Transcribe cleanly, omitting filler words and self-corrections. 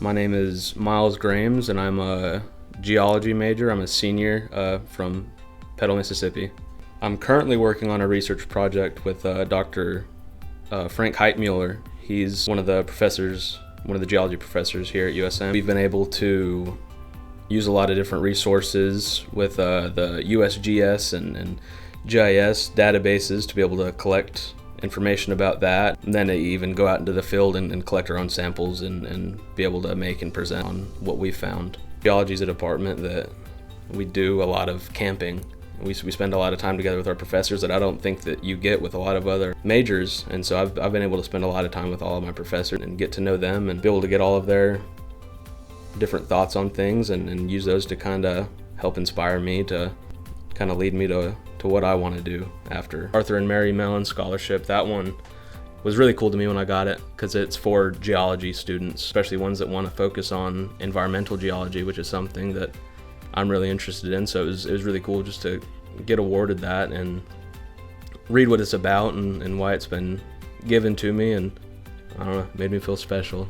My name is Miles Grames, and I'm a geology major. I'm a senior from Petal, Mississippi. I'm currently working on a research project with Dr. Frank Heitmuller. He's one of the geology professors here at USM. We've been able to use a lot of different resources with the USGS and GIS databases to be able to collect information about that, and then even go out into the field and collect our own samples and be able to make and present on what we found. Geology is a department that we do a lot of camping. We spend a lot of time together with our professors that I don't think that you get with a lot of other majors, and so I've been able to spend a lot of time with all of my professors and get to know them and be able to get all of their different thoughts on things and use those to kind of help inspire me, to kind of lead me to what I want to do after. Arthur and Mary Mellon Scholarship, that one was really cool to me when I got it because it's for geology students, especially ones that want to focus on environmental geology, which is something that I'm really interested in. So it was really cool just to get awarded that and read what it's about and why it's been given to me, and I don't know, it made me feel special.